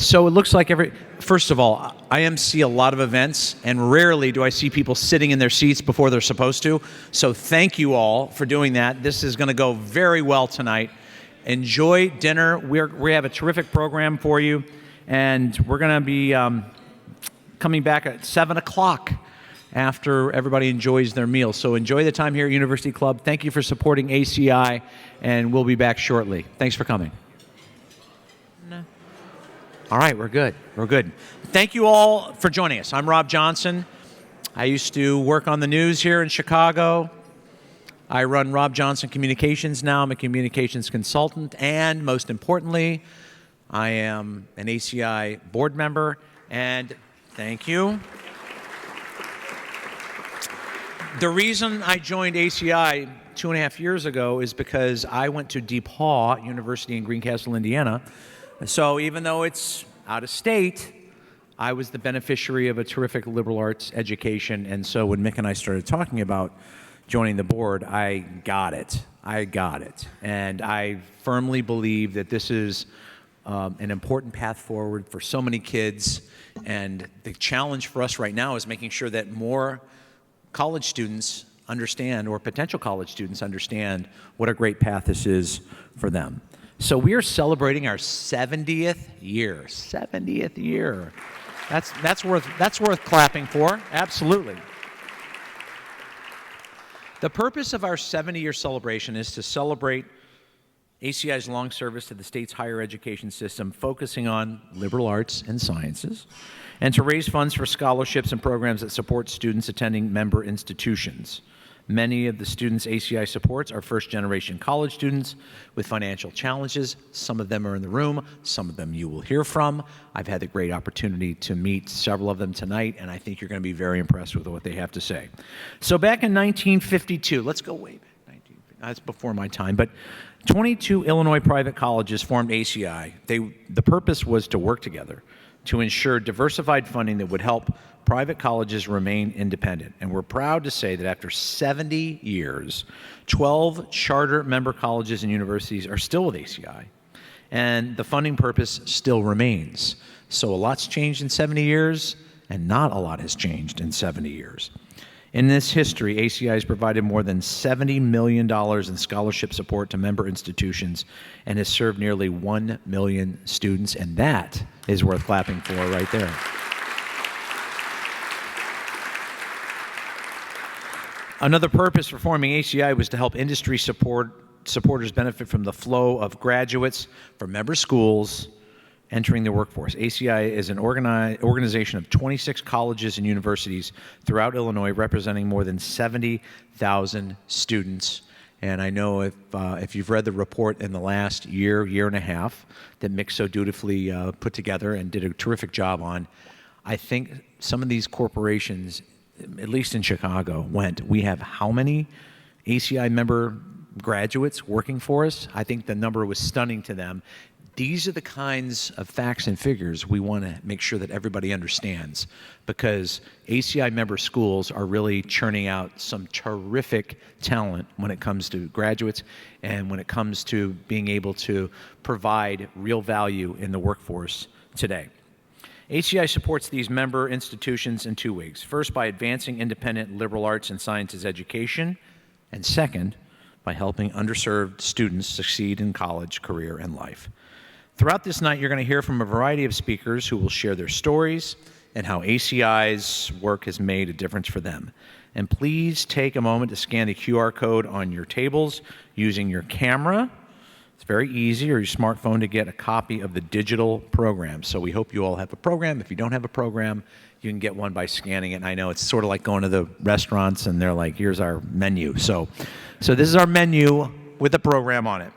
So it looks like first of all, I MC a lot of events, and rarely do I see people sitting in their seats before they're supposed to. So thank you all for doing that. This is going to go very well tonight. Enjoy dinner. We have a terrific program for you, and we're going to be coming back at 7 o'clock after everybody enjoys their meal. So enjoy the time here at University Club. Thank you for supporting ACI, and we'll be back shortly. Thanks for coming. All right, we're good. We're good. Thank you all for joining us. I'm Rob Johnson. I used to work on the news here in Chicago. I run Rob Johnson Communications now. I'm a communications consultant. And most importantly, I am an ACI board member. And thank you. The reason I joined ACI 2.5 years ago is because I went to DePaul University in Greencastle, Indiana. So even though it's out of state, I was the beneficiary of a terrific liberal arts education. And so when Mick and I started talking about joining the board, I got it. And I firmly believe that this is an important path forward for so many kids. And the challenge for us right now is making sure that more college students understand, or potential college students understand, what a great path this is for them. So we are celebrating our 70th year. 70th year. That's worth clapping for. Absolutely. The purpose of our 70-year celebration is to celebrate ACI's long service to the state's higher education system, focusing on liberal arts and sciences, and to raise funds for scholarships and programs that support students attending member institutions. Many of the students ACI supports are first-generation college students with financial challenges. Some of them are in the room. Some of them you will hear from. I've had the great opportunity to meet several of them tonight, and I think you're going to be very impressed with what they have to say. So back in 1952, let's go way back. That's before my time, but 22 Illinois private colleges formed ACI. The purpose was to work together to ensure diversified funding that would help private colleges remain independent. And we're proud to say that after 70 years, 12 charter member colleges and universities are still with ACI, and the funding purpose still remains. So a lot's changed in 70 years, and not a lot has changed in 70 years. In this history, ACI has provided more than $70 million in scholarship support to member institutions and has served nearly 1 million students, and that is worth clapping for right there. Another purpose for forming ACI was to help industry supporters benefit from the flow of graduates from member schools entering the workforce. ACI is an organization of 26 colleges and universities throughout Illinois, representing more than 70,000 students. And I know if you've read the report in the last year and a half that Mick so dutifully put together and did a terrific job on, I think some of these corporations, at least in Chicago, we have how many ACI member graduates working for us? I think the number was stunning to them. These are the kinds of facts and figures we want to make sure that everybody understands, because ACI member schools are really churning out some terrific talent when it comes to graduates and when it comes to being able to provide real value in the workforce today. ACI supports these member institutions in two ways. First, by advancing independent liberal arts and sciences education, and second, by helping underserved students succeed in college, career, and life. Throughout this night, you're going to hear from a variety of speakers who will share their stories and how ACI's work has made a difference for them. And please take a moment to scan the QR code on your tables using your camera. It's very easy, or your smartphone, to get a copy of the digital program. So we hope you all have a program. If you don't have a program, you can get one by scanning it. And I know it's sort of like going to the restaurants and they're like, here's our menu. So this is our menu with a program on it.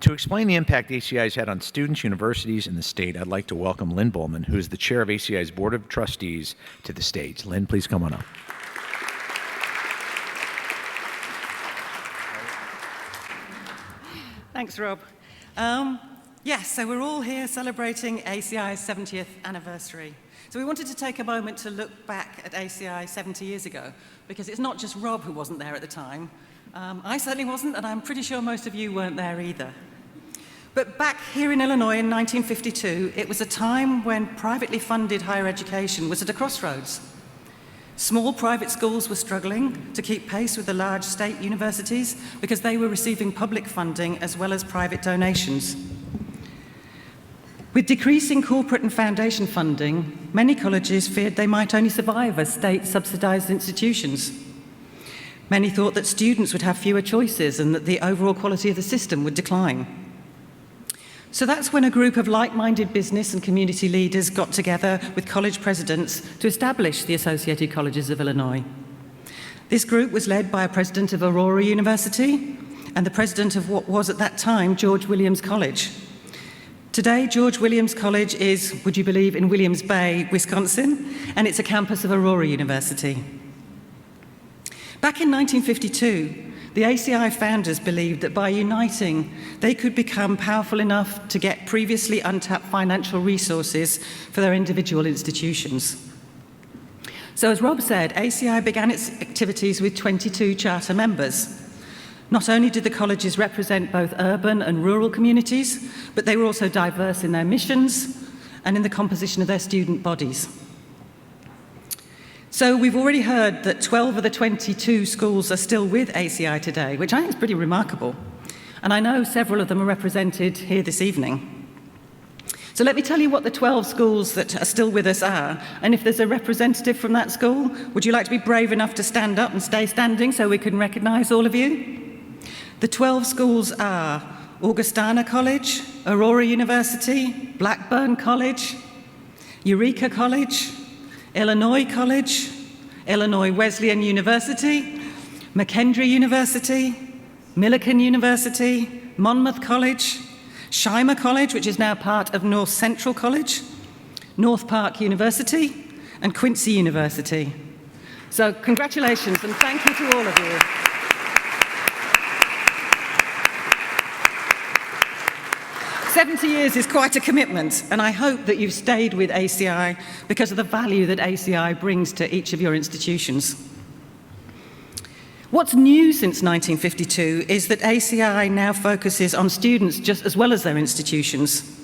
To explain the impact ACI has had on students, universities, and the state, I'd like to welcome Lynn Bowman, who is the chair of ACI's Board of Trustees, to the stage. Lynn, please come on up. Thanks, Rob. Yes, so we're all here celebrating ACI's 70th anniversary. So we wanted to take a moment to look back at ACI 70 years ago, because it's not just Rob who wasn't there at the time. I certainly wasn't, and I'm pretty sure most of you weren't there either. But back here in Illinois in 1952, it was a time when privately funded higher education was at a crossroads. Small private schools were struggling to keep pace with the large state universities because they were receiving public funding as well as private donations. With decreasing corporate and foundation funding, many colleges feared they might only survive as state-subsidized institutions. Many thought that students would have fewer choices and that the overall quality of the system would decline. So that's when a group of like-minded business and community leaders got together with college presidents to establish the Associated Colleges of Illinois. This group was led by a president of Aurora University and the president of what was at that time George Williams College. Today, George Williams College is, would you believe, in Williams Bay, Wisconsin, and it's a campus of Aurora University. Back in 1952, the ACI founders believed that by uniting, they could become powerful enough to get previously untapped financial resources for their individual institutions. So as Rob said, ACI began its activities with 22 charter members. Not only did the colleges represent both urban and rural communities, but they were also diverse in their missions and in the composition of their student bodies. So we've already heard that 12 of the 22 schools are still with ACI today, which I think is pretty remarkable. And I know several of them are represented here this evening. So let me tell you what the 12 schools that are still with us are. And if there's a representative from that school, would you like to be brave enough to stand up and stay standing so we can recognize all of you? The 12 schools are Augustana College, Aurora University, Blackburn College, Eureka College, Illinois College, Illinois Wesleyan University, McKendree University, Millikan University, Monmouth College, Shimer College, which is now part of North Central College, North Park University, and Quincy University. So congratulations and thank you to all of you. 70 years is quite a commitment, and I hope that you've stayed with ACI because of the value that ACI brings to each of your institutions. What's new since 1952 is that ACI now focuses on students just as well as their institutions.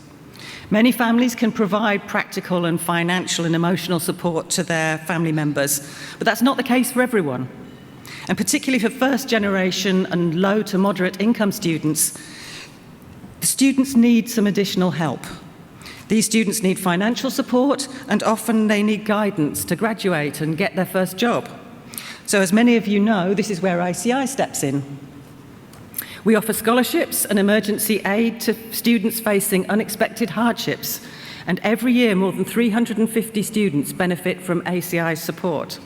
Many families can provide practical and financial and emotional support to their family members, but that's not the case for everyone. And particularly for first generation and low to moderate income students, the students need some additional help. These students need financial support, and often they need guidance to graduate and get their first job. So as many of you know, this is where ACI steps in. We offer scholarships and emergency aid to students facing unexpected hardships, and every year more than 350 students benefit from ACI's support.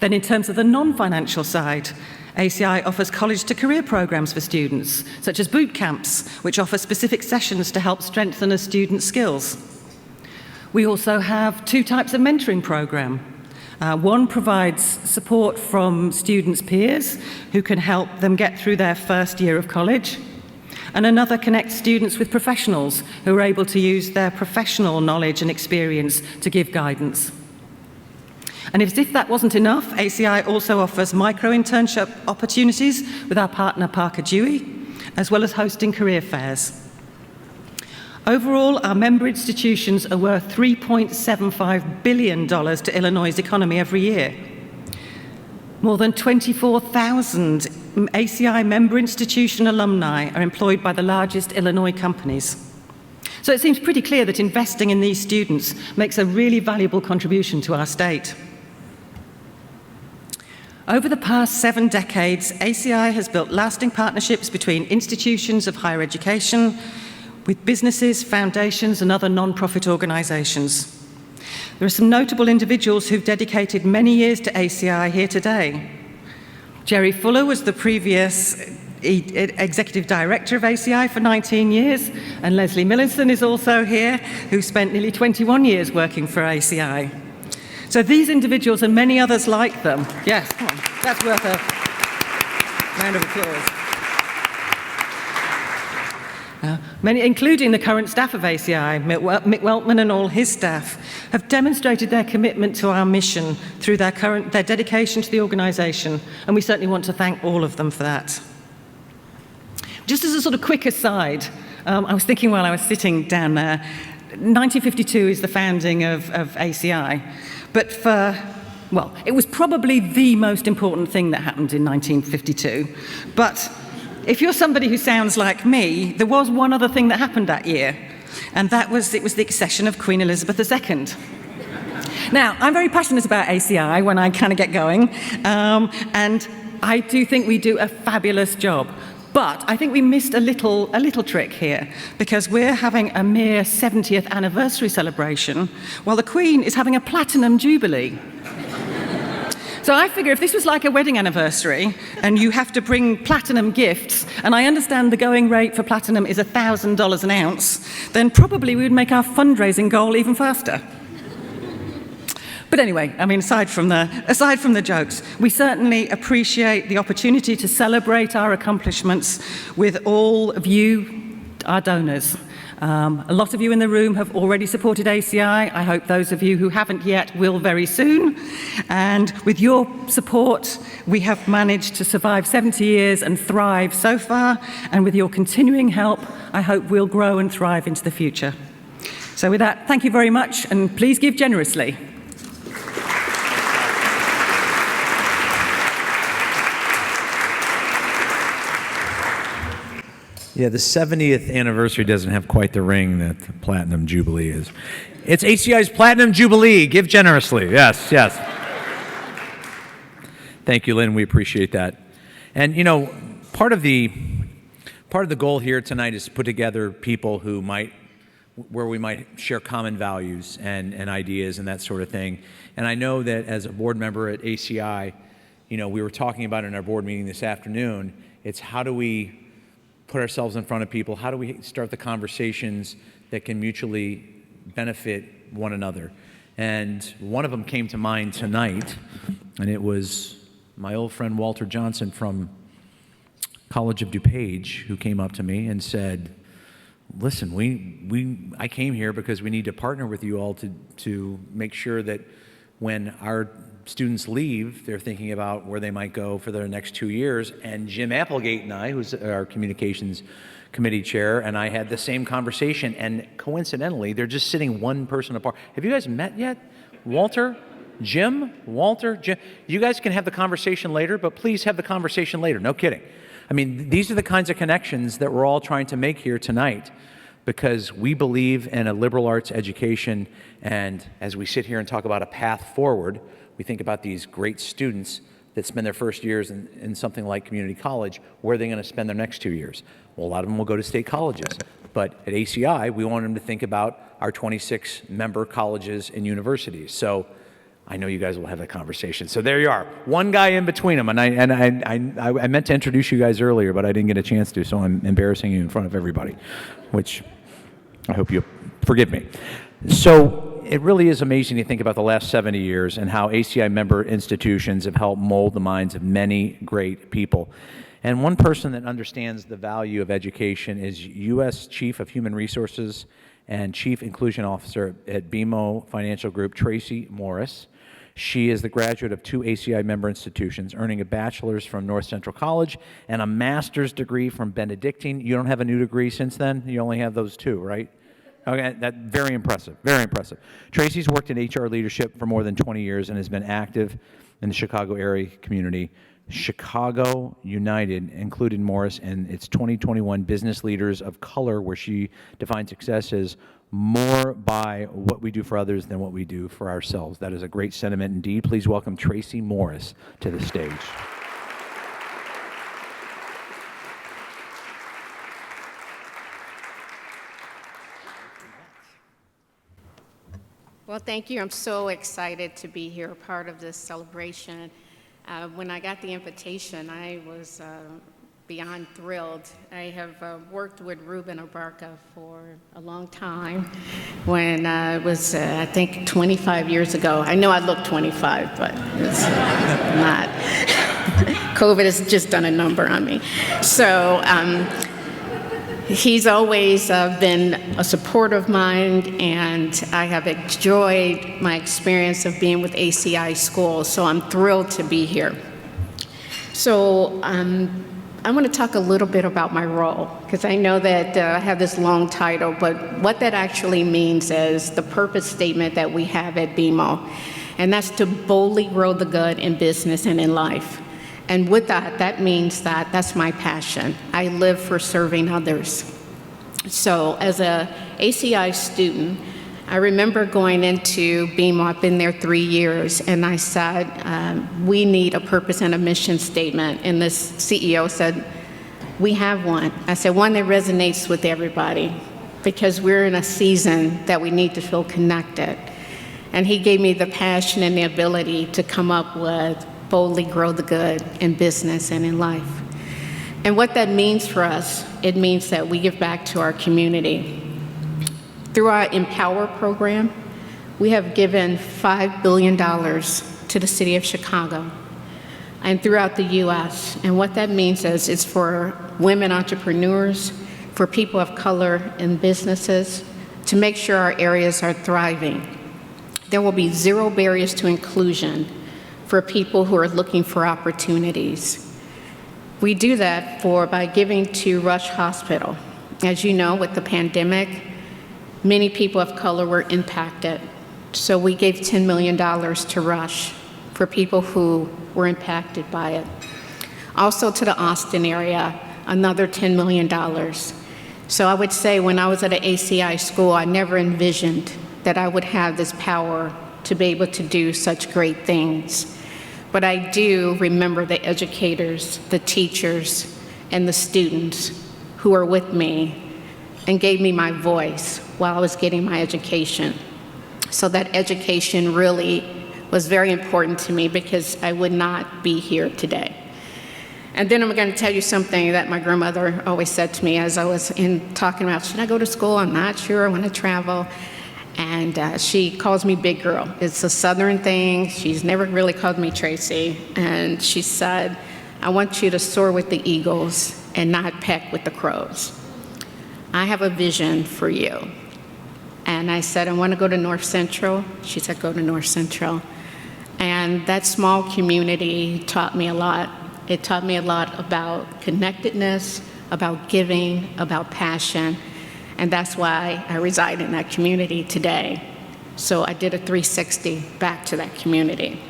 Then in terms of the non-financial side, ACI offers college-to-career programs for students, such as boot camps, which offer specific sessions to help strengthen a student's skills. We also have two types of mentoring program. One provides support from students' peers who can help them get through their first year of college, and another connects students with professionals who are able to use their professional knowledge and experience to give guidance. And as if that wasn't enough, ACI also offers micro-internship opportunities with our partner Parker Dewey, as well as hosting career fairs. Overall, our member institutions are worth $3.75 billion to Illinois' economy every year. More than 24,000 ACI member institution alumni are employed by the largest Illinois companies. So it seems pretty clear that investing in these students makes a really valuable contribution to our state. Over the past 7 decades, ACI has built lasting partnerships between institutions of higher education, with businesses, foundations, and other non-profit organizations. There are some notable individuals who've dedicated many years to ACI here today. Jerry Fuller was the previous Executive Director of ACI for 19 years, and Leslie Millicent is also here, who spent nearly 21 years working for ACI. So these individuals and many others like them, yes, come on, that's worth a round of applause. Many, including the current staff of ACI, Mick Weltman and all his staff, have demonstrated their commitment to our mission through their dedication to the organization, and we certainly want to thank all of them for that. Just as a sort of quick aside, I was thinking while I was sitting down there, 1952 is the founding of ACI, but well, it was probably the most important thing that happened in 1952. But if you're somebody who sounds like me, there was one other thing that happened that year, and it was the accession of Queen Elizabeth II. Now, I'm very passionate about ACI when I kind of get going, and I do think we do a fabulous job. But I think we missed a little trick here, because we're having a mere 70th anniversary celebration, while the Queen is having a platinum jubilee. So I figure if this was like a wedding anniversary and you have to bring platinum gifts, and I understand the going rate for platinum is $1,000 an ounce, then probably we would make our fundraising goal even faster. But anyway, I mean, aside from the jokes, we certainly appreciate the opportunity to celebrate our accomplishments with all of you, our donors. A lot of you in the room have already supported ACI. I hope those of you who haven't yet will very soon. And with your support, we have managed to survive 70 years and thrive so far. And with your continuing help, I hope we'll grow and thrive into the future. So with that, thank you very much, and please give generously. Yeah, the 70th anniversary doesn't have quite the ring that the Platinum Jubilee is. It's ACI's Platinum Jubilee. Give generously. Yes, yes. Thank you, Lynn. We appreciate that. And, you know, part of the goal here tonight is to put together people where we might share common values and ideas and that sort of thing. And I know that as a board member at ACI, you know, we were talking about in our board meeting this afternoon, it's how do we put ourselves in front of people? How do we start the conversations that can mutually benefit one another? And one of them came to mind tonight, and it was my old friend Walter Johnson from College of DuPage, who came up to me and said, listen, I came here because we need to partner with you all to make sure that when our students leave, they're thinking about where they might go for their next 2 years. And Jim Applegate and I, who's our communications committee chair, and I had the same conversation. And coincidentally, they're just sitting one person apart. Have you guys met yet? Walter, Jim, Walter, Jim. You guys can have the conversation later, but please have the conversation later. No kidding. I mean, these are the kinds of connections that we're all trying to make here tonight, because we believe in a liberal arts education. And as we sit here and talk about a path forward, we think about these great students that spend their first years in something like community college. Where are they going to spend their next 2 years? Well, a lot of them will go to state colleges. But at ACI, we want them to think about our 26 member colleges and universities. So I know you guys will have that conversation. So there you are, one guy in between them. And I meant to introduce you guys earlier, but I didn't get a chance to, so I'm embarrassing you in front of everybody, which I hope you forgive me. So it really is amazing to think about the last 70 years and how ACI member institutions have helped mold the minds of many great people. And one person that understands the value of education is U.S. Chief of Human Resources and Chief Inclusion Officer at BMO Financial Group, Tracy Morris. She is the graduate of 2 ACI member institutions, earning a bachelor's from North Central College and a master's degree from Benedictine. You don't have a new degree since then? You only have those 2, right? Okay, that's very impressive, very impressive. Tracy's worked in HR leadership for more than 20 years and has been active in the Chicago area community. Chicago United included Morris in its 2021 Business Leaders of Color, where she defined success as more by what we do for others than what we do for ourselves. That is a great sentiment indeed. Please welcome Tracy Morris to the stage. Well, thank you. I'm so excited to be here, part of this celebration. When I got the invitation, I was beyond thrilled. I have worked with Ruben Abarca for a long time. When it was, I think, 25 years ago. I know I look 25, but it's not. COVID has just done a number on me. So he's always been a supporter of mine, and I have enjoyed my experience of being with ACI schools, so I'm thrilled to be here. So I want to talk a little bit about my role, because I know that I have this long title, but what that actually means is the purpose statement that we have at BMO, and that's to boldly grow the good in business and in life. And with that, that means that that's my passion. I live for serving others. So as a ACI student, I remember going into BMO, I've been there 3 years, and I said, we need a purpose and a mission statement. And this CEO said, we have one. I said, one that resonates with everybody, because we're in a season that we need to feel connected. And he gave me the passion and the ability to come up with boldly grow the good in business and in life. And what that means for us, it means that we give back to our community. Through our Empower program, we have given $5 billion to the city of Chicago and throughout the U.S. And what that means is it's for women entrepreneurs, for people of color in businesses, to make sure our areas are thriving. There will be 0 barriers to inclusion for people who are looking for opportunities. We do that by giving to Rush Hospital. As you know, with the pandemic, many people of color were impacted. So we gave $10 million to Rush for people who were impacted by it. Also to the Austin area, another $10 million. So I would say when I was at an ACI school, I never envisioned that I would have this power to be able to do such great things. But I do remember the educators, the teachers, and the students who were with me and gave me my voice while I was getting my education. So that education really was very important to me, because I would not be here today. And then I'm going to tell you something that my grandmother always said to me as I was talking about, should I go to school? I'm not sure, I want to travel. And she calls me big girl. It's a Southern thing. She's never really called me Tracy. And she said, I want you to soar with the eagles and not peck with the crows. I have a vision for you. And I said, I want to go to North Central. She said, go to North Central. And that small community taught me a lot. It taught me a lot about connectedness, about giving, about passion. And that's why I reside in that community today. So I did a 360 back to that community.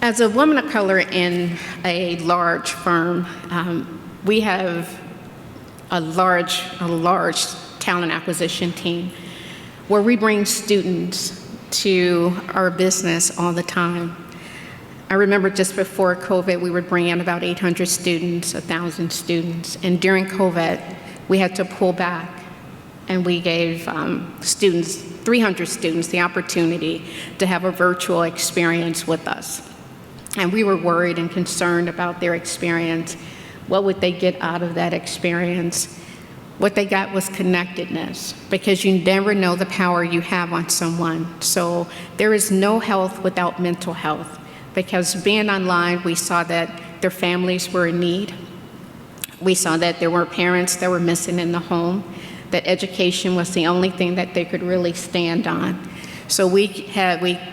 As a woman of color in a large firm, we have a large talent acquisition team where we bring students to our business all the time. I remember just before COVID, we were bringing about 800 students, 1,000 students, and during COVID, we had to pull back, and we gave 300 students, the opportunity to have a virtual experience with us. And we were worried and concerned about their experience. What would they get out of that experience? What they got was connectedness, because you never know the power you have on someone. So there is no health without mental health, because being online, we saw that their families were in need. We saw that there were parents that were missing in the home, that education was the only thing that they could really stand on. So we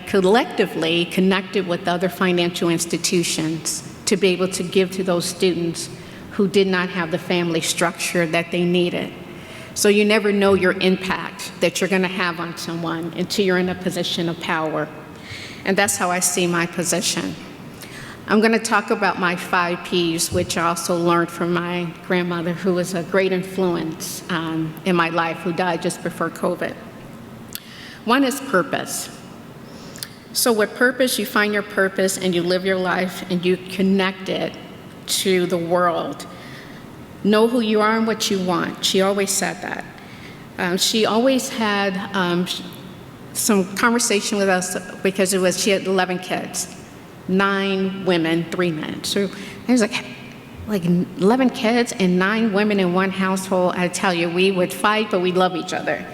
collectively connected with other financial institutions to be able to give to those students who did not have the family structure that they needed. So you never know your impact that you're going to have on someone until you're in a position of power. And that's how I see my position. I'm going to talk about my 5 Ps, which I also learned from my grandmother, who was a great influence in my life, who died just before COVID. One is purpose. So with purpose, you find your purpose and you live your life and you connect it to the world. Know who you are and what you want. She always said that. She always had some conversation with us, because she had 11 kids. 9 women, 3 men. So I was like 11 kids and 9 women in one household. I tell you, we would fight, but we love each other.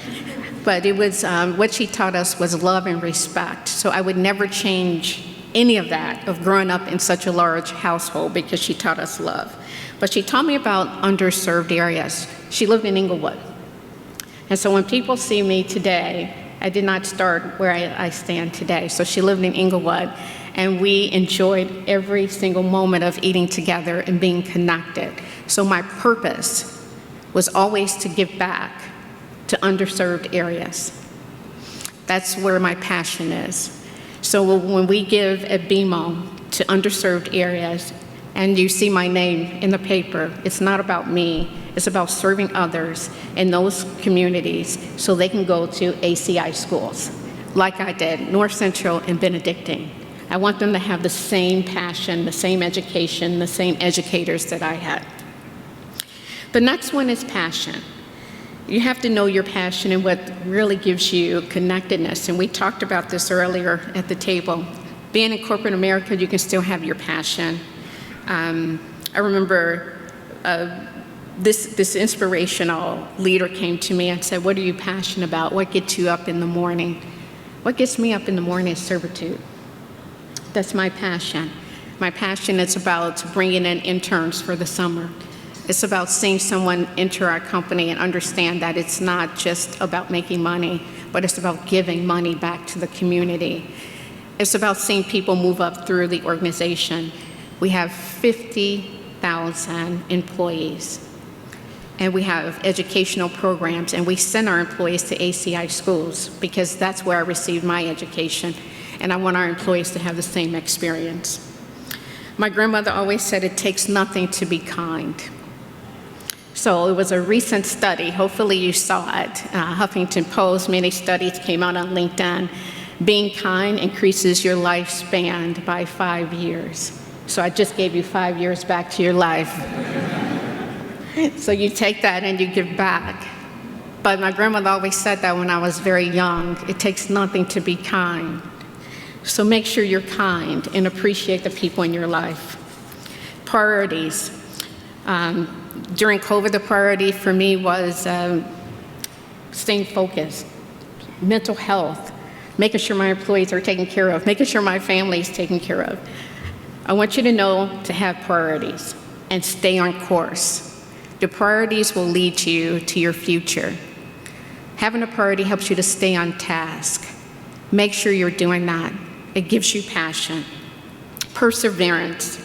But it was, what she taught us was love and respect. So I would never change any of that, of growing up in such a large household, because she taught us love. But she taught me about underserved areas. She lived in Inglewood. And so when people see me today, I did not start where I stand today. So she lived in Inglewood. and we enjoyed every single moment of eating together and being connected. So my purpose was always to give back to underserved areas. That's where my passion is. So when we give at BMO to underserved areas, and you see my name in the paper, it's not about me, it's about serving others in those communities so they can go to ACI schools, like I did, North Central and Benedictine. I want them to have the same passion, the same education, the same educators that I had. The next one is passion. You have to know your passion and what really gives you connectedness. And we talked about this earlier at the table. Being in corporate America, you can still have your passion. I remember this inspirational leader came to me and said, "What are you passionate about? What gets you up in the morning?" What gets me up in the morning is servitude. That's my passion. My passion is about bringing in interns for the summer. It's about seeing someone enter our company and understand that it's not just about making money, but it's about giving money back to the community. It's about seeing people move up through the organization. We have 50,000 employees, and we have educational programs, and we send our employees to ACI schools because that's where I received my education, and I want our employees to have the same experience. My grandmother always said it takes nothing to be kind. So it was a recent study, hopefully you saw it, Huffington Post, many studies came out on LinkedIn. Being kind increases your lifespan by 5 years. So I just gave you 5 years back to your life. So you take that and you give back. But my grandmother always said that when I was very young, it takes nothing to be kind. So make sure you're kind and appreciate the people in your life. Priorities. During COVID, the priority for me was staying focused, mental health, making sure my employees are taken care of, making sure my family is taken care of. I want you to know to have priorities and stay on course. The priorities will lead you to your future. Having a priority helps you to stay on task. Make sure you're doing that. It gives you passion. Perseverance.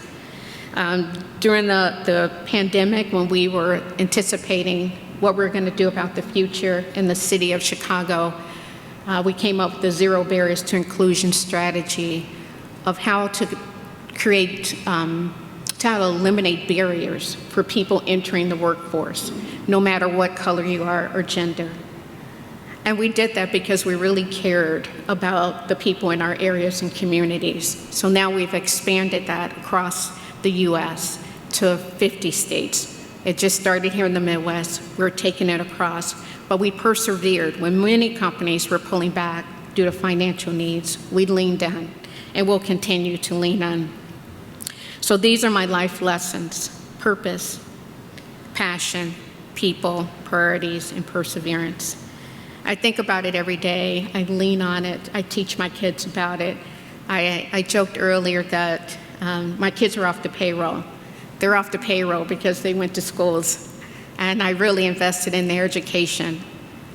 During the pandemic, when we were anticipating what we were going to do about the future in the city of Chicago, we came up with the Zero Barriers to Inclusion strategy of how to create, to eliminate barriers for people entering the workforce, no matter what color you are or gender. And we did that because we really cared about the people in our areas and communities. So now we've expanded that across the U.S. to 50 states. It just started here in the Midwest. We're taking it across. But we persevered. When many companies were pulling back due to financial needs, we leaned in, and we'll continue to lean in. So these are my life lessons: purpose, passion, people, priorities, and perseverance. I think about it every day. I lean on it. I teach my kids about it. I joked earlier that my kids are off the payroll. They're off the payroll because they went to schools, and I really invested in their education.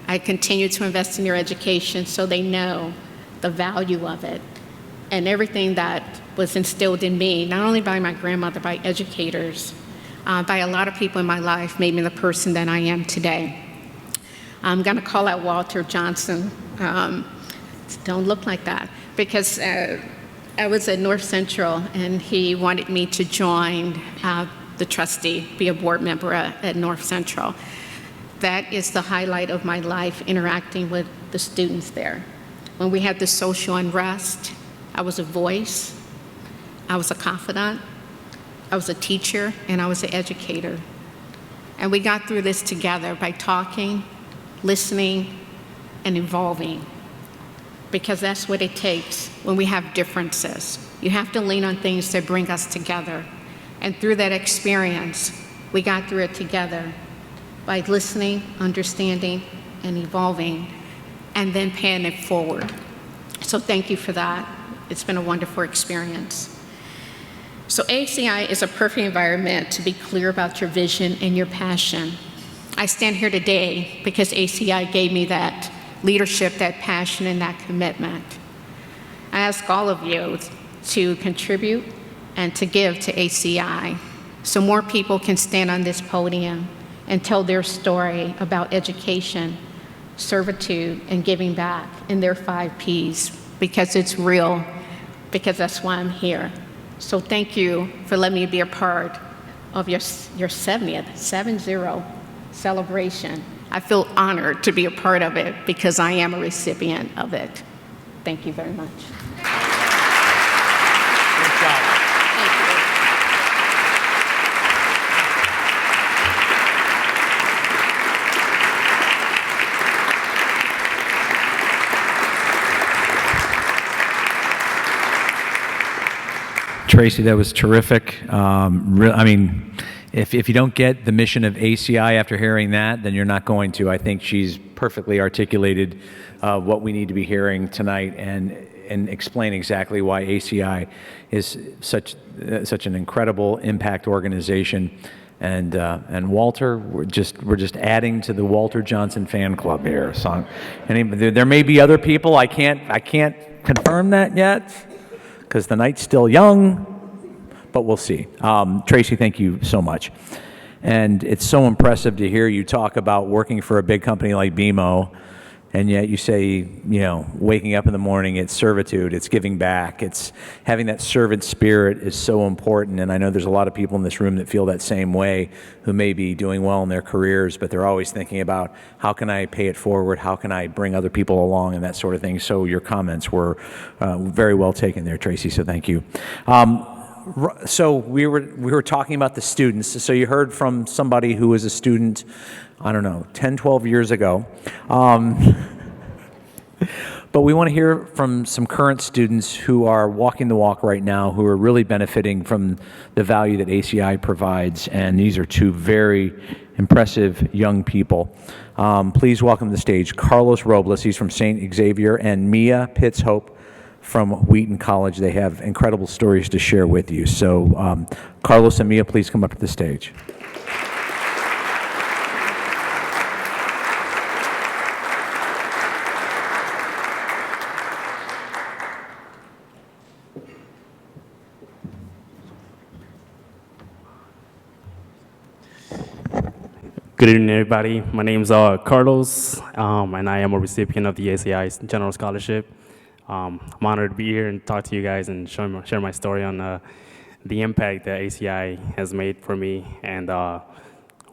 I continue to invest in their education so they know the value of it and everything that was instilled in me, not only by my grandmother, by educators, by a lot of people in my life, made me the person that I am today. I'm going to call out Walter Johnson. Don't look like that, because I was at North Central, and he wanted me to join the trustee, be a board member at North Central. That is the highlight of my life, interacting with the students there. When we had the social unrest, I was a voice, I was a confidant, I was a teacher, and I was an educator. And we got through this together by talking, listening, and evolving, because that's what it takes when we have differences. You have to lean on things that bring us together. And through that experience, we got through it together by listening, understanding, and evolving, and then paying it forward. So thank you for that. It's been a wonderful experience. So ACI is a perfect environment to be clear about your vision and your passion. I stand here today because ACI gave me that leadership, that passion, and that commitment. I ask all of you, to contribute and to give to ACI so more people can stand on this podium and tell their story about education, servitude, and giving back in their 5 Ps, because it's real, because that's why I'm here. So thank you for letting me be a part of your 70th, 70 celebration. I feel honored to be a part of it because I am a recipient of it. Thank you very much. Good job. Thank you. Tracy, that was terrific. I mean, if you don't get the mission of ACI after hearing that, then you're not going to. I think she's perfectly articulated what we need to be hearing tonight and explain exactly why ACI is such an incredible impact organization. And Walter, we're just adding to the Walter Johnson fan club here. So, there may be other people. I can't confirm that yet, because the night's still young, but we'll see. Tracy, thank you so much. And it's so impressive to hear you talk about working for a big company like BMO, and yet you say, waking up in the morning, it's servitude, it's giving back, it's having that servant spirit is so important. And I know there's a lot of people in this room that feel that same way, who may be doing well in their careers, but they're always thinking about, how can I pay it forward? How can I bring other people along, and that sort of thing. So your comments were very well taken there, Tracy, so thank you. So we were talking about the students. So you heard from somebody who was a student, I don't know, 10, 12 years ago. But we want to hear from some current students who are walking the walk right now, who are really benefiting from the value that ACI provides. And these are 2 very impressive young people. Please welcome to the stage Carlos Robles. He's from St. Xavier, and Mia Pitts-Hope from Wheaton College. They have incredible stories to share with you. So Carlos and Mia, please come up to the stage. Good evening, everybody. My name's Carlos, and I am a recipient of the ACI General Scholarship. I'm honored to be here and talk to you guys and share my story on the impact that ACI has made for me, and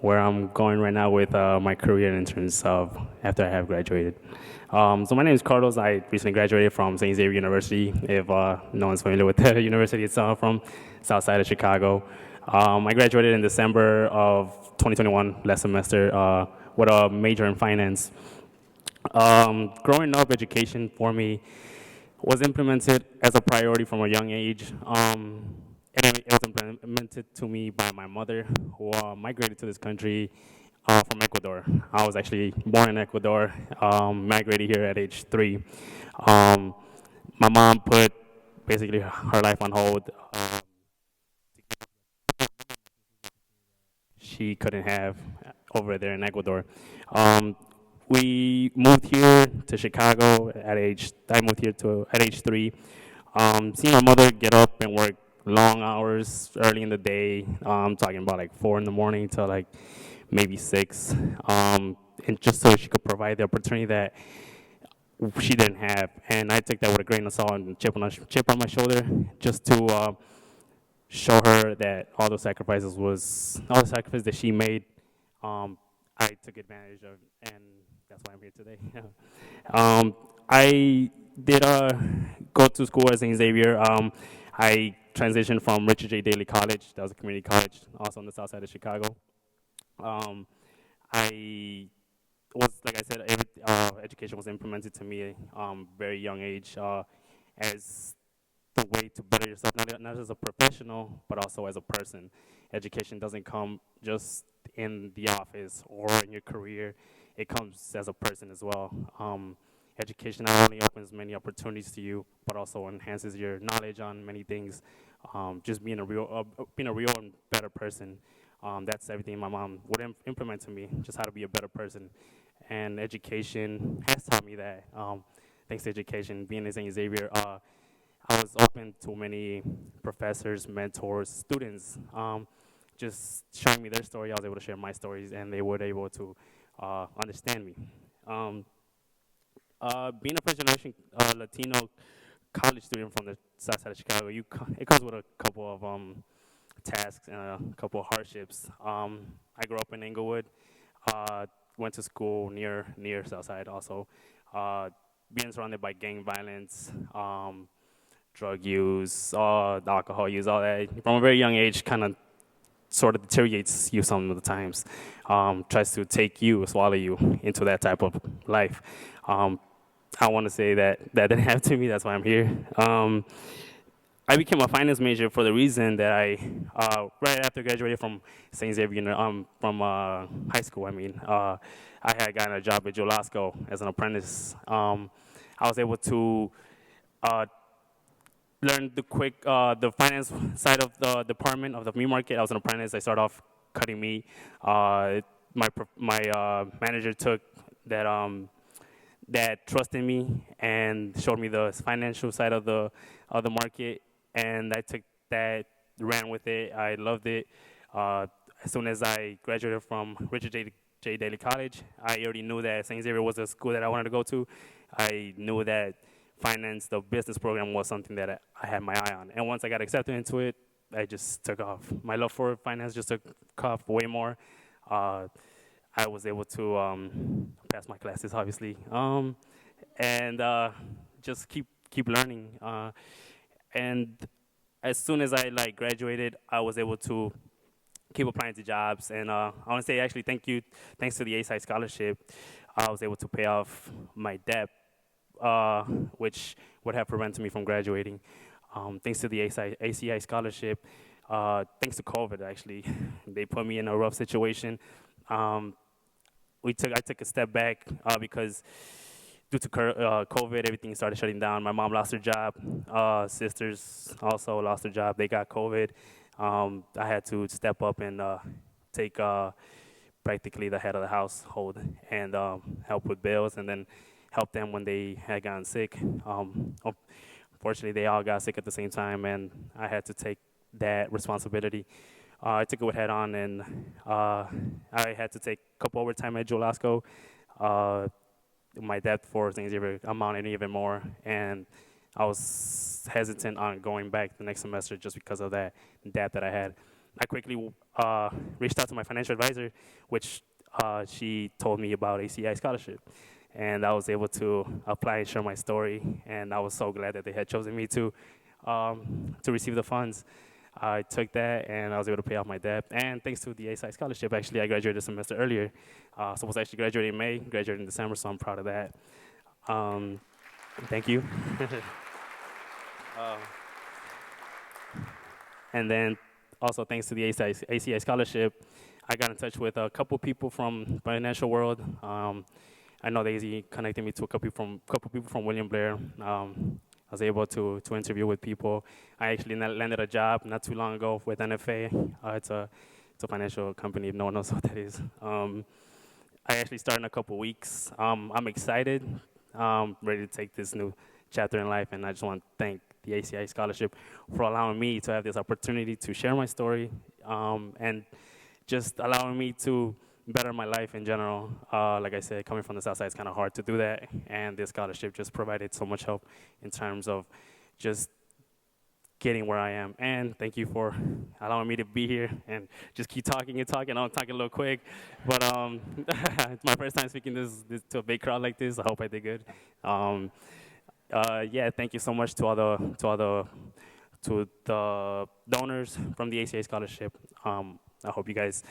where I'm going right now with my career in terms of after I have graduated. So my name is Carlos. I recently graduated from St. Xavier University, if no one's familiar with the university itself, from south side of Chicago. I graduated in December of 2021, last semester, with a major in finance. Growing up, education for me was implemented as a priority from a young age. And it was implemented to me by my mother, who migrated to this country from Ecuador. I was actually born in Ecuador, migrated here at age 3. My mom put basically her life on hold. She couldn't have over there in Ecuador. We moved here to Chicago at age 3. Seeing my mother get up and work long hours early in the day, talking about like 4 in the morning to like maybe 6, and just so she could provide the opportunity that she didn't have. And I took that with a grain of salt and chip on my shoulder, just to show her that all the sacrifices that she made, I took advantage of, and that's why I'm here today. I did go to school at St. Xavier. I transitioned from Richard J. Daley College. That was a community college, also on the south side of Chicago. I was, like I said, education was implemented to me very young age as the way to better yourself, not as a professional, but also as a person. Education doesn't come just in the office or in your career. It comes as a person as well. Education not only opens many opportunities to you, but also enhances your knowledge on many things. Just being a real and better person. That's everything my mom would implement to me, just how to be a better person. And education has taught me that. Thanks to education, being at St. Xavier, I was open to many professors, mentors, students, just showing me their story. I was able to share my stories, and they were able to understand me. Um, Being a first generation Latino college student from the south side of Chicago, it comes with a couple of tasks and a couple of hardships. I grew up in Inglewood, uh, went to school near Southside also. Uh, Being surrounded by gang violence, drug use, alcohol use, all that from a very young age kind of sort of deteriorates you some of the times. Tries to take you, swallow you into that type of life. I want to say that that didn't happen to me. That's why I'm here. I became a finance major for the reason that right after graduating from St. Xavier, from high school, I had gotten a job at Joe Lasco as an apprentice. I was able to uh, learn the finance side of the department of the meat market. I was an apprentice. I started off cutting meat. My manager took that trust in me and showed me the financial side of the market, and I took that, ran with it. I loved it. As soon as I graduated from Richard J. Daley College, I already knew that St. Xavier was a school that I wanted to go to. I knew that finance, the business program, was something that I had my eye on. And once I got accepted into it, I just took off. My love for finance just took off way more. I was able to pass my classes, obviously, and just keep learning. And as soon as I graduated, I was able to keep applying to jobs. And I want to say actually thanks to the ACI scholarship, I was able to pay off my debt, which would have prevented me from graduating. Thanks to the ACI scholarship, thanks to COVID actually, they put me in a rough situation. I took a step back because due to COVID, everything started shutting down. My mom lost her job. Sisters also lost their job. They got COVID. I had to step up and take practically the head of the household and help with bills, and then help them when they had gotten sick. Unfortunately, they all got sick at the same time, and I had to take that responsibility. I took it with head on, and I had to take a couple overtime at Joe Lasco. My debt for St. Xavier amounted even more, and I was hesitant on going back the next semester just because of that debt that I had. I quickly reached out to my financial advisor, which she told me about ACI scholarship, and I was able to apply and share my story, and I was so glad that they had chosen me to receive the funds. I took that, and I was able to pay off my debt. And thanks to the ACI scholarship, actually, I graduated a semester earlier. So I was actually graduating in May, graduated in December, so I'm proud of that. Thank you. And then also thanks to the ACI scholarship, I got in touch with a couple people from financial world. I know they connected me to a couple people from William Blair. I was able to interview with people. I actually landed a job not too long ago with NFA. It's a financial company, if no one knows what that is. I actually start in a couple weeks. I'm excited, ready to take this new chapter in life, and I just want to thank the ACI scholarship for allowing me to have this opportunity to share my story, and just allowing me to better my life in general. Like I said, coming from the South Side, it's kind of hard to do that, and this scholarship just provided so much help in terms of just getting where I am. And thank you for allowing me to be here and just keep talking and talking. I'm talking a little quick, but it's my first time speaking this to a big crowd like this. I hope I did good. Yeah, thank you so much to the donors from the ACA scholarship. I hope you guys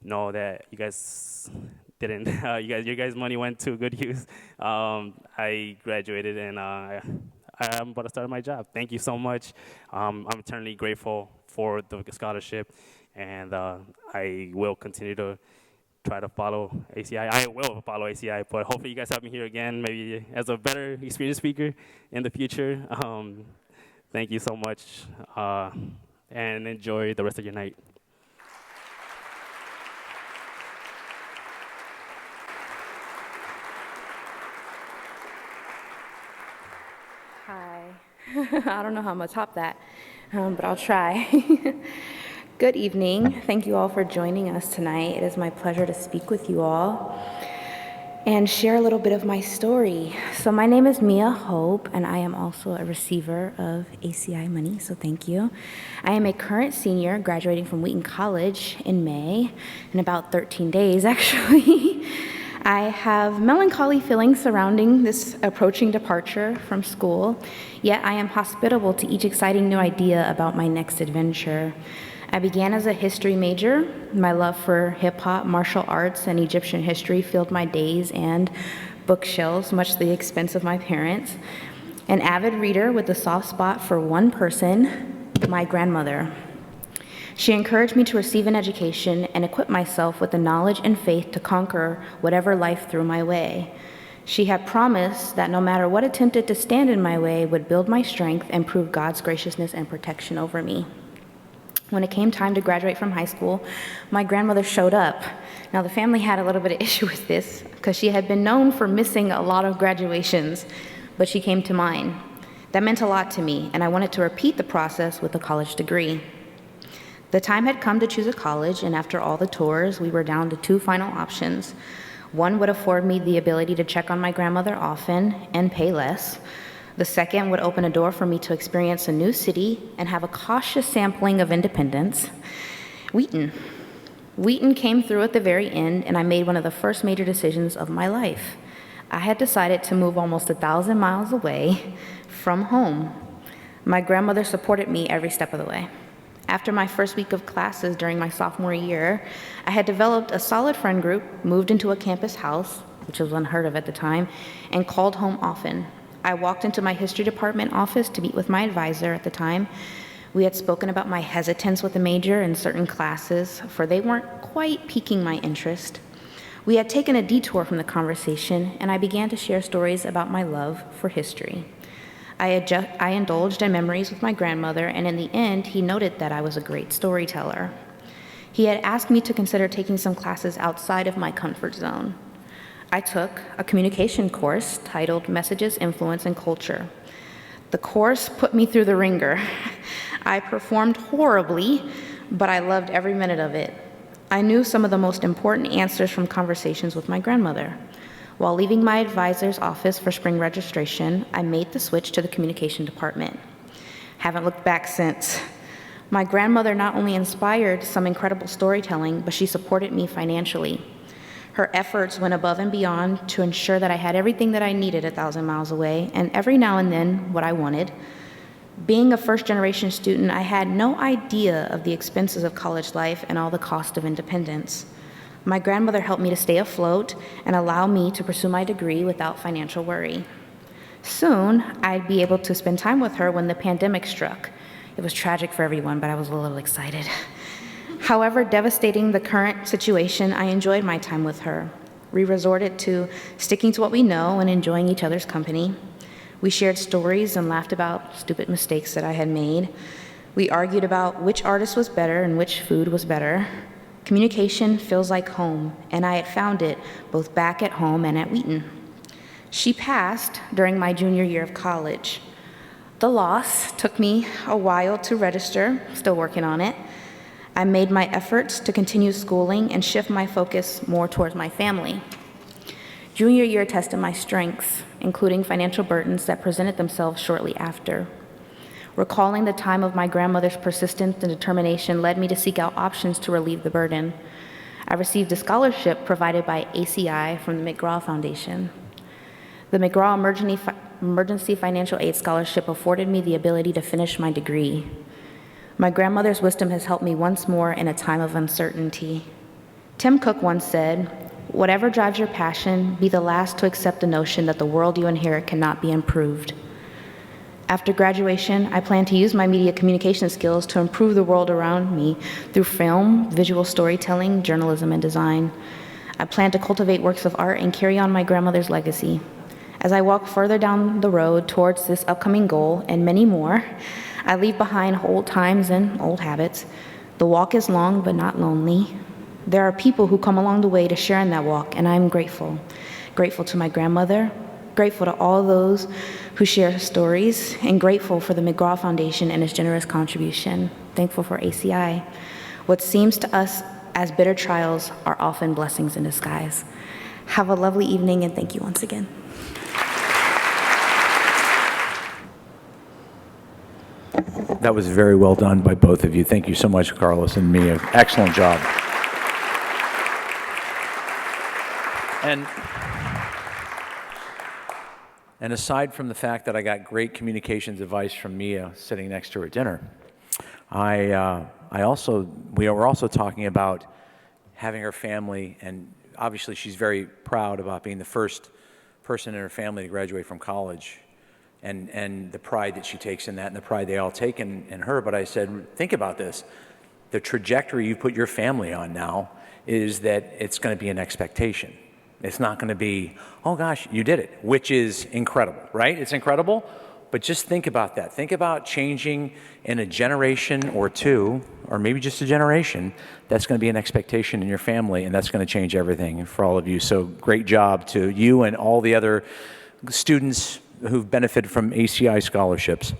know that you guys didn't. Your guys' money went to good use. I graduated, and I'm about to start my job. Thank you so much. I'm eternally grateful for the scholarship, and I will continue to try to follow ACI. I will follow ACI, but hopefully you guys have me here again, maybe as a better experienced speaker in the future. Thank you so much, and enjoy the rest of your night. Hi. I don't know how I'm going to top that, but I'll try. Good evening. Thank you all for joining us tonight. It is my pleasure to speak with you all and share a little bit of my story. So my name is Mia Hope, and I am also a receiver of ACI money, so thank you. I am a current senior graduating from Wheaton College in May, in about 13 days, actually. I have melancholy feelings surrounding this approaching departure from school, yet I am hospitable to each exciting new idea about my next adventure. I began as a history major. My love for hip-hop, martial arts, and Egyptian history filled my days and bookshelves, much to the expense of my parents. An avid reader with a soft spot for one person, my grandmother. She encouraged me to receive an education and equip myself with the knowledge and faith to conquer whatever life threw my way. She had promised that no matter what attempted to stand in my way would build my strength and prove God's graciousness and protection over me. When it came time to graduate from high school, my grandmother showed up. Now, the family had a little bit of issue with this because she had been known for missing a lot of graduations, but she came to mine. That meant a lot to me, and I wanted to repeat the process with a college degree. The time had come to choose a college, and after all the tours, we were down to two final options. One would afford me the ability to check on my grandmother often and pay less. The second would open a door for me to experience a new city and have a cautious sampling of independence. Wheaton. Wheaton came through at the very end, and I made one of the first major decisions of my life. I had decided to move almost 1,000 miles away from home. My grandmother supported me every step of the way. After my first week of classes during my sophomore year, I had developed a solid friend group, moved into a campus house, which was unheard of at the time, and called home often. I walked into my history department office to meet with my advisor at the time. We had spoken about my hesitance with the major in certain classes, for they weren't quite piquing my interest. We had taken a detour from the conversation, and I began to share stories about my love for history. I indulged in memories with my grandmother, and in the end, he noted that I was a great storyteller. He had asked me to consider taking some classes outside of my comfort zone. I took a communication course titled Messages, Influence, and Culture. The course put me through the ringer. I performed horribly, but I loved every minute of it. I knew some of the most important answers from conversations with my grandmother. While leaving my advisor's office for spring registration, I made the switch to the communication department. Haven't looked back since. My grandmother not only inspired some incredible storytelling, but she supported me financially. Her efforts went above and beyond to ensure that I had everything that I needed 1,000 miles away, and every now and then, what I wanted. Being a first-generation student, I had no idea of the expenses of college life and all the cost of independence. My grandmother helped me to stay afloat and allow me to pursue my degree without financial worry. Soon, I'd be able to spend time with her when the pandemic struck. It was tragic for everyone, but I was a little excited. However devastating the current situation, I enjoyed my time with her. We resorted to sticking to what we know and enjoying each other's company. We shared stories and laughed about stupid mistakes that I had made. We argued about which artist was better and which food was better. Communication feels like home, and I had found it both back at home and at Wheaton. She passed during my junior year of college. The loss took me a while to register, still working on it. I made my efforts to continue schooling and shift my focus more towards my family. Junior year tested my strengths, including financial burdens that presented themselves shortly after. Recalling the time of my grandmother's persistence and determination led me to seek out options to relieve the burden. I received a scholarship provided by ACI from the McGraw Foundation. The McGraw Emergency Financial Aid Scholarship afforded me the ability to finish my degree. My grandmother's wisdom has helped me once more in a time of uncertainty. Tim Cook once said, "Whatever drives your passion, be the last to accept the notion that the world you inherit cannot be improved." After graduation, I plan to use my media communication skills to improve the world around me through film, visual storytelling, journalism, and design. I plan to cultivate works of art and carry on my grandmother's legacy. As I walk further down the road towards this upcoming goal and many more, I leave behind old times and old habits. The walk is long but not lonely. There are people who come along the way to share in that walk, and I'm grateful. Grateful to my grandmother, Grateful to all those who share stories, and grateful for the McGraw Foundation and its generous contribution. Thankful for ACI. What seems to us as bitter trials are often blessings in disguise. Have a lovely evening, and thank you once again. That was very well done by both of you. Thank you so much, Carlos and Mia. Excellent job. And aside from the fact that I got great communications advice from Mia sitting next to her at dinner, we were also talking about having her family, and obviously she's very proud about being the first person in her family to graduate from college, and the pride that she takes in that, and the pride they all take in her. But I said, think about this. The trajectory you put your family on now is that it's going to be an expectation. It's not going to be, oh gosh, you did it, which is incredible, right? It's incredible, but just think about that. Think about changing in a generation or two, or maybe just a generation. That's going to be an expectation in your family, and that's going to change everything for all of you. So great job to you and all the other students who've benefited from ACI scholarships.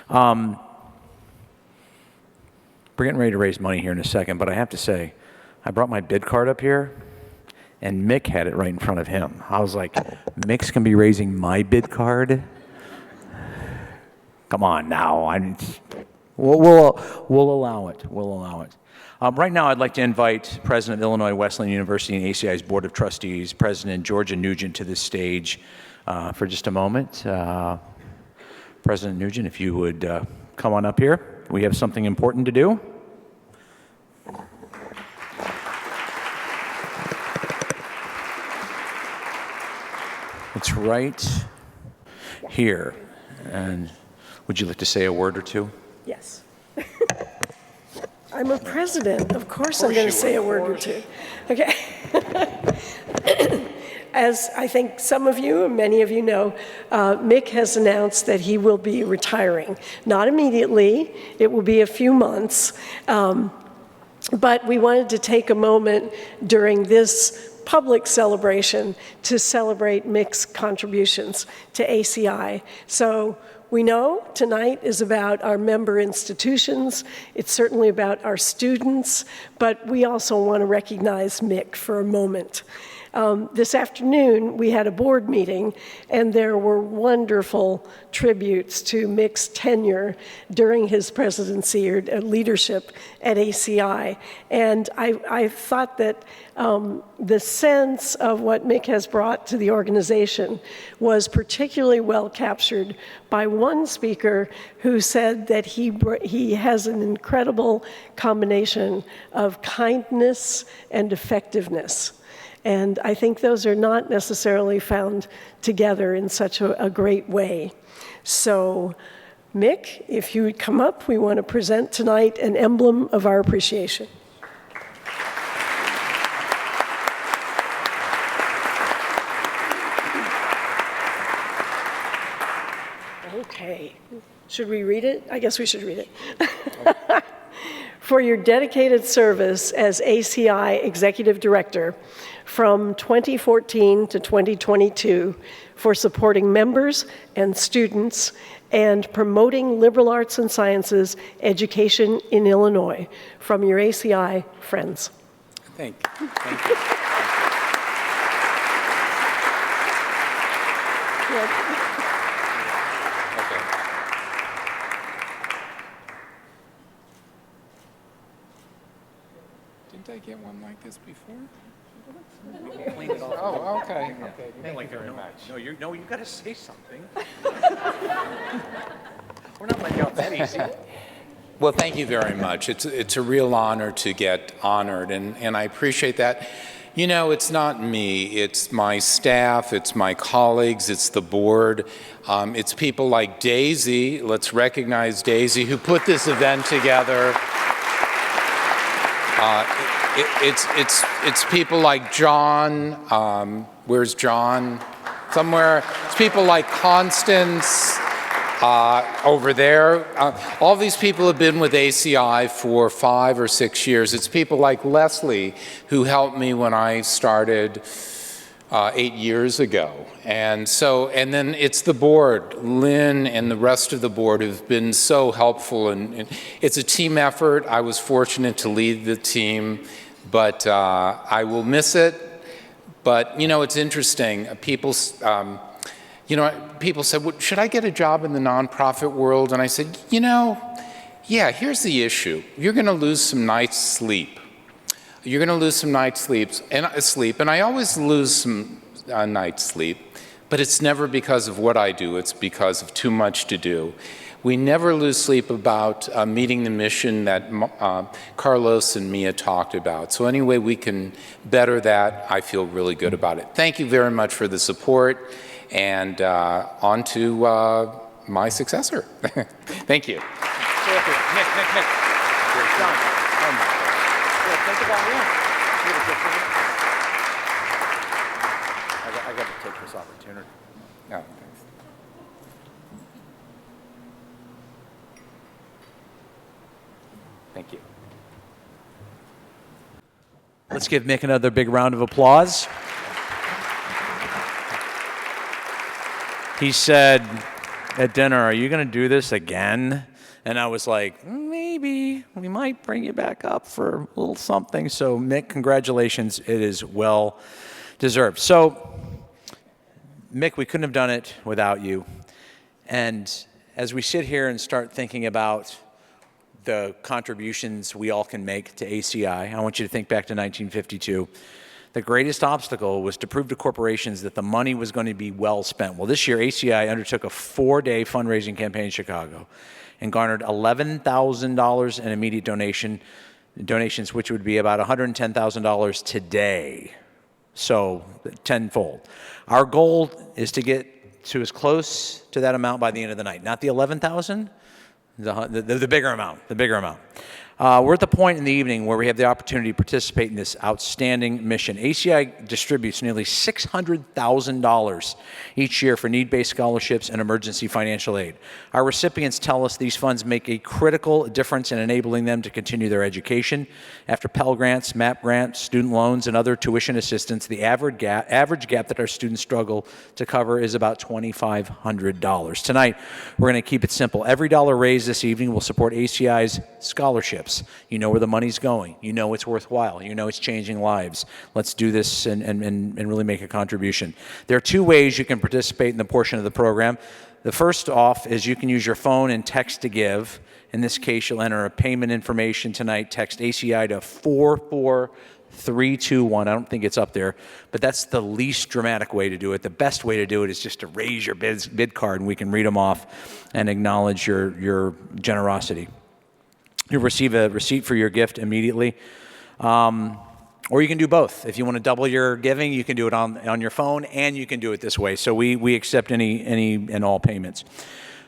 We're getting ready to raise money here in a second, but I have to say, I brought my bid card up here, and Mick had it right in front of him. I was like, Mick's going to be raising my bid card? Come on now. We'll allow it. We'll allow it. Right now, I'd like to invite President of Illinois Wesleyan University and ACI's Board of Trustees, President Georgia Nugent, to the stage for just a moment. President Nugent, if you would come on up here. We have something important to do. It's right here. And would you like to say a word or two? Yes. I'm a president. Of course I'm going to say a word or two. Okay. As I think some of you, and many of you know, Mick has announced that he will be retiring. Not immediately. It will be a few months. But we wanted to take a moment during this public celebration to celebrate Mick's contributions to ACI. So we know tonight is about our member institutions. It's certainly about our students, but we also want to recognize Mick for a moment. This afternoon, we had a board meeting, and there were wonderful tributes to Mick's tenure during his presidency or leadership at ACI. And I thought that the sense of what Mick has brought to the organization was particularly well captured by one speaker who said that he has an incredible combination of kindness and effectiveness. And I think those are not necessarily found together in such a great way. So, Mick, if you would come up, we want to present tonight an emblem of our appreciation. Okay. Should we read it? I guess we should read it. For your dedicated service as ACI Executive Director from 2014 to 2022, for supporting members and students and promoting liberal arts and sciences education in Illinois, from your ACI friends. Thank you. Thank you. Didn't I get one like this before? Oh, okay. Okay. Thank you very much. No, you got to say something. We're not letting you out that easy. Well, thank you very much. It's a real honor to get honored, and I appreciate that. You know, it's not me. It's my staff. It's my colleagues. It's the board. It's people like Daisy. Let's recognize Daisy, who put this event together. It's people like John. Where's John? Somewhere. It's people like Constance over there. All these people have been with ACI for 5 or 6 years. It's people like Leslie, who helped me when I started 8 years ago. And then it's the board, Lynn and the rest of the board have been so helpful, and it's a team effort. I was fortunate to lead the team, but I will miss it. But, you know, it's interesting. People said, well, should I get a job in the nonprofit world? And I said, you know, yeah, here's the issue. You're going to lose some nights' sleep. You're going to lose some nights' sleep, and I always lose some night's sleep, but it's never because of what I do. It's because of too much to do. We never lose sleep about meeting the mission that Carlos and Mia talked about. So any way we can better that, I feel really good about it. Thank you very much for the support, and on to my successor. Thank you. Nick. John. Think about him. I got to take this opportunity. No, thanks. Thank you. Let's give Mick another big round of applause. He said at dinner, "Are you going to do this again?" And I was like, maybe we might bring you back up for a little something. So Mick, congratulations. It is well deserved. So Mick, we couldn't have done it without you. And as we sit here and start thinking about the contributions we all can make to ACI, I want you to think back to 1952. The greatest obstacle was to prove to corporations that the money was going to be well spent. Well, this year, ACI undertook a 4-day fundraising campaign in Chicago and garnered $11,000 in immediate donations, which would be about $110,000 today. So tenfold. Our goal is to get to as close to that amount by the end of the night. Not the 11,000, the bigger amount, We're at the point in the evening where we have the opportunity to participate in this outstanding mission. ACI distributes nearly $600,000 each year for need-based scholarships and emergency financial aid. Our recipients tell us these funds make a critical difference in enabling them to continue their education. After Pell Grants, MAP grants, student loans, and other tuition assistance, the average gap that our students struggle to cover is about $2,500. Tonight, we're going to keep it simple. Every dollar raised this evening will support ACI's scholarships. You know where the money's going. You know it's worthwhile. You know it's changing lives. Let's do this and really make a contribution. There are 2 ways you can participate in the portion of the program. The first off is you can use your phone and text to give. In this case, you'll enter a payment information tonight. Text ACI to 44321. I don't think it's up there, but that's the least dramatic way to do it. The best way to do it is just to raise your bid card, and we can read them off and acknowledge your generosity. You'll receive a receipt for your gift immediately. Or you can do both. If you want to double your giving, you can do it on your phone, and you can do it this way. So we accept any and all payments.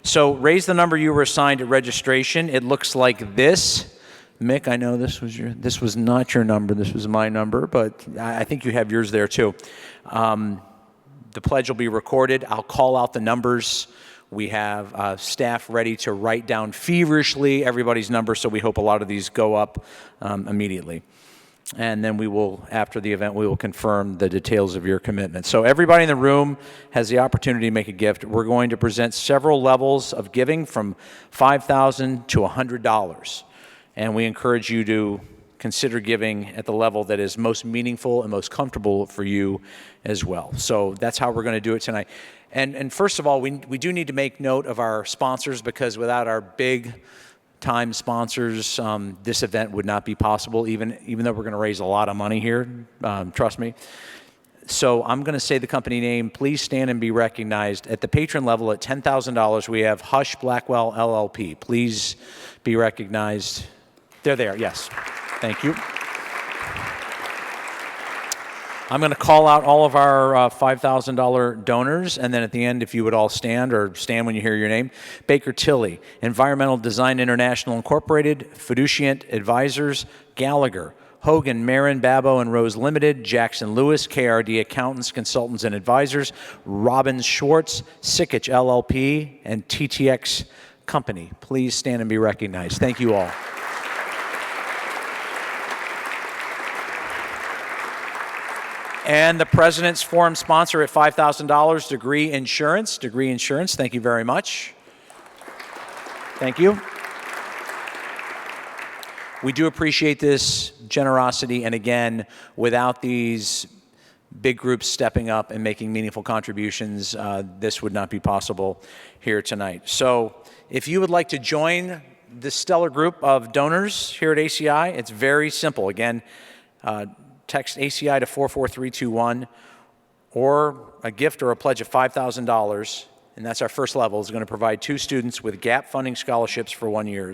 So raise the number you were assigned at registration. It looks like this. Mick, I know this was not your number. This was my number, but I think you have yours there too. The pledge will be recorded. I'll call out the numbers. We have staff ready to write down feverishly everybody's number, so we hope a lot of these go up immediately. And then we will, after the event, we will confirm the details of your commitment. So everybody in the room has the opportunity to make a gift. We're going to present several levels of giving from $5,000 to $100. And we encourage you to consider giving at the level that is most meaningful and most comfortable for you as well. So that's how we're going to do it tonight. And first of all, we do need to make note of our sponsors, because without our big time sponsors, this event would not be possible, even though we're going to raise a lot of money here, trust me. So I'm going to say the company name. Please stand and be recognized. At the patron level at $10,000, we have Hush Blackwell LLP. Please be recognized. They're there, yes. Thank you. I'm going to call out all of our $5,000 donors, and then at the end, if you would all stand, or stand when you hear your name. Baker Tilly, Environmental Design International Incorporated, Fiducient Advisors, Gallagher, Hogan, Marin, Babbo, and Rose Limited, Jackson Lewis, KRD Accountants, Consultants, and Advisors, Robbins Schwartz, Sikich LLP, and TTX Company. Please stand and be recognized. Thank you all. And the President's Forum sponsor at $5,000, Degree Insurance. Degree Insurance, thank you very much. Thank you. We do appreciate this generosity, and again, without these big groups stepping up and making meaningful contributions, this would not be possible here tonight. So if you would like to join this stellar group of donors here at ACI, it's very simple. Again, text ACI to 44321, or a gift or a pledge of $5,000, and that's our first level, is going to provide 2 students with gap funding scholarships for 1 year.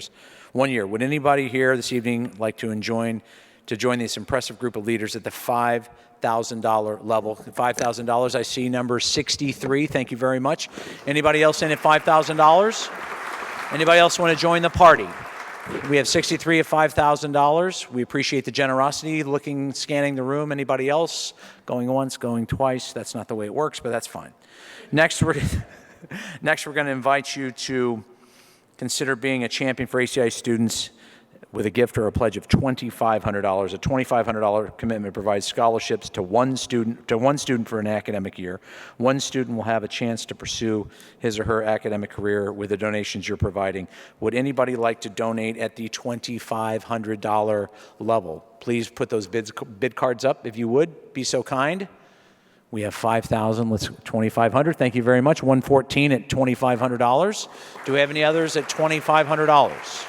Would anybody here this evening like to join this impressive group of leaders at the $5,000 level? $5,000, I see number 63. Thank you very much. Anybody else in at $5,000? Anybody else want to join the party? We have 63 at $5,000. We appreciate the generosity. Scanning the room. Anybody else? Going once, going twice. That's not the way it works, but that's fine. Next, we're going to invite you to consider being a champion for ACI students with a gift or a pledge of $2,500. A $2,500 commitment provides scholarships to one student for an academic year. One student will have a chance to pursue his or her academic career with the donations you're providing. Would anybody like to donate at the $2,500 level? Please put those bid cards up if you would. Be so kind. We have 5,000. Let's 2,500. Thank you very much. 114 at $2,500. Do we have any others at $2,500?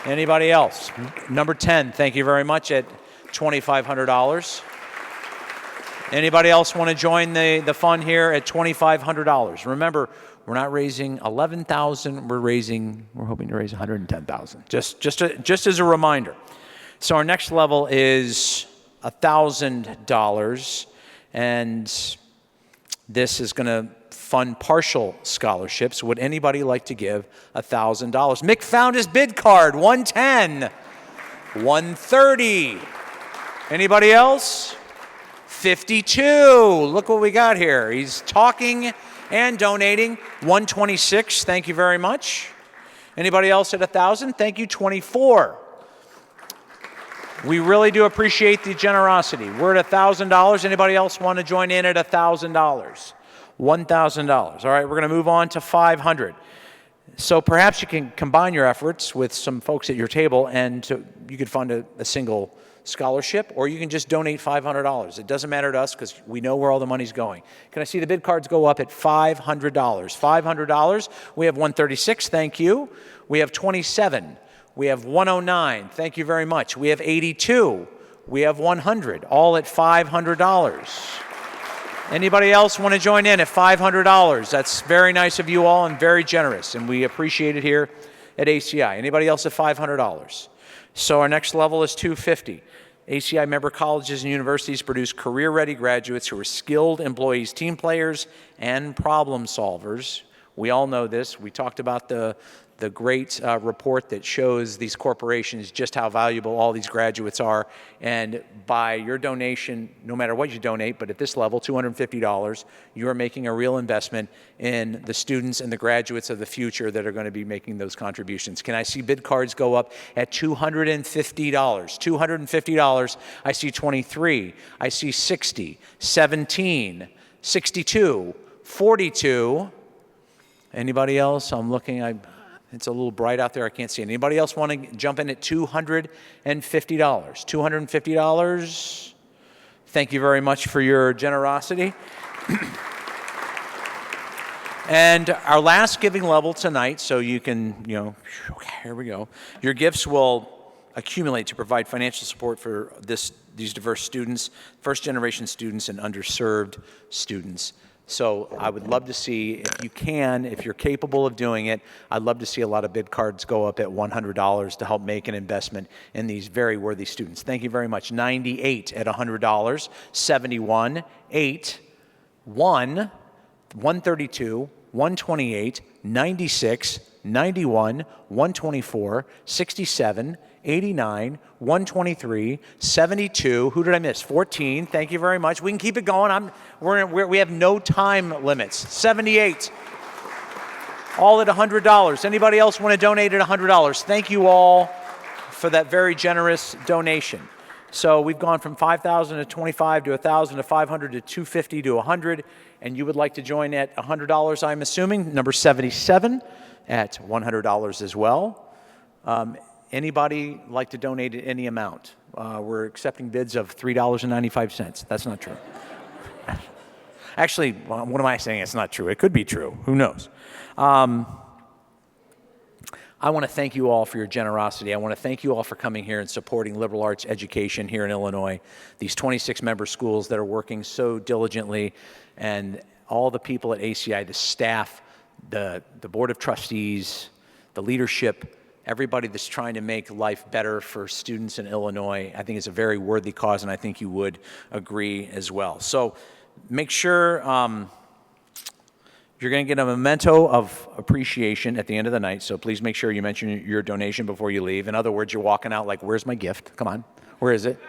Anybody else? Number 10. Thank you very much at $2,500. Anybody else want to join the fund here at $2,500? Remember, we're not raising $11,000. We're hoping to raise $110,000. Just as a reminder. So our next level is $1,000. And this is going to fund partial scholarships. Would anybody like to give $1,000? Mick found his bid card, 110, 130. Anybody else? 52. Look what we got here. He's talking and donating. 126. Thank you very much. Anybody else at 1,000? Thank you. 24. We really do appreciate the generosity. We're at $1,000. Anybody else want to join in at $1,000? $1,000. All right, we're going to move on to $500. So perhaps you can combine your efforts with some folks at your table, and you could fund a single scholarship, or you can just donate $500. It doesn't matter to us because we know where all the money's going. Can I see the bid cards go up at $500? $500. We have 136. Thank you. We have 27. We have 109. Thank you very much. We have 82. We have 100, all at $500. Anybody else want to join in at $500? That's very nice of you all and very generous, and we appreciate it here at ACI. Anybody else at $500? So our next level is $250. ACI member colleges and universities produce career-ready graduates who are skilled employees, team players, and problem solvers. We all know this. We talked about the great report that shows these corporations just how valuable all these graduates are. And by your donation, no matter what you donate, but at this level, $250, you are making a real investment in the students and the graduates of the future that are going to be making those contributions. Can I see bid cards go up at $250? $250. I see 23. I see 60, 17, 62, 42. Anybody else? I'm looking. It's a little bright out there. I can't see. Anybody else want to jump in at $250? $250. Thank you very much for your generosity. And our last giving level tonight, so you can, here we go. Your gifts will accumulate to provide financial support for these diverse students, first-generation students, and underserved students. So I would love to see, if you can, if you're capable of doing it, I'd love to see a lot of bid cards go up at $100 to help make an investment in these very worthy students. Thank you very much. 98 at $100, 71, 8, 1, 132, 128, 96, 91, 124, 67, 89, 123, 72. Who did I miss? 14. Thank you very much. We can keep it going. We have no time limits. 78. All at $100. Anybody else want to donate at $100? Thank you all for that very generous donation. So we've gone from 5,000 to 25 to 1,000 to 500 to 250 to 100, and you would like to join at $100, I'm assuming. Number 77 at $100 as well. Anybody like to donate at any amount? We're accepting bids of $3.95. That's not true. Actually, what am I saying? It's not true. It could be true. Who knows? I want to thank you all for your generosity. I want to thank you all for coming here and supporting liberal arts education here in Illinois, these 26 member schools that are working so diligently, and all the people at ACI, the staff, the board of trustees, the leadership, everybody that's trying to make life better for students in Illinois. I think it's a very worthy cause, and I think you would agree as well. So make sure you're going to get a memento of appreciation at the end of the night, so please make sure you mention your donation before you leave. In other words, you're walking out like, where's my gift? Come on, where is it?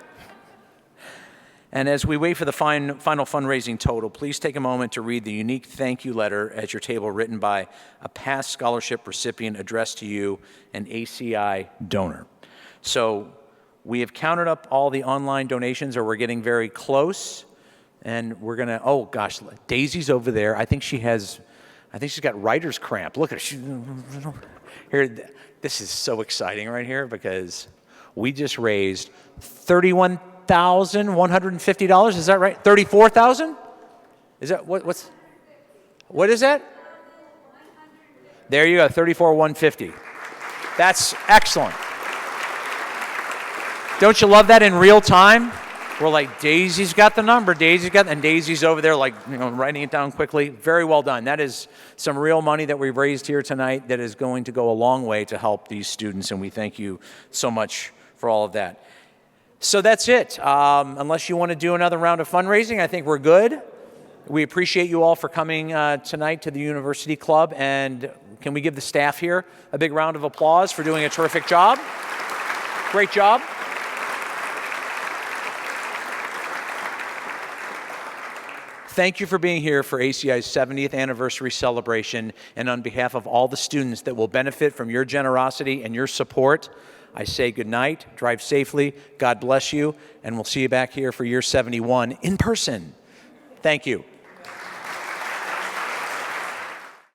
And as we wait for the final fundraising total, please take a moment to read the unique thank you letter at your table written by a past scholarship recipient addressed to you, an ACI donor. So we have counted up all the online donations, or we're getting very close. And we're going to, oh gosh, Daisy's over there. I think she's got writer's cramp. Look at her. Here, this is so exciting right here because we just raised $31,150. Is that right? 34,000? Is that, what is that? There you go, 34,150. That's excellent. Don't you love that in real time? We're like, Daisy's got the number, and Daisy's over there like, writing it down quickly. Very well done. That is some real money that we've raised here tonight that is going to go a long way to help these students, and we thank you so much for all of that. So that's it. Unless you want to do another round of fundraising, I think we're good. We appreciate you all for coming tonight to the University Club, and can we give the staff here a big round of applause for doing a terrific job? Great job. Thank you for being here for ACI's 70th anniversary celebration, and on behalf of all the students that will benefit from your generosity and your support, I say good night, drive safely, God bless you, and we'll see you back here for year 71 in person. Thank you.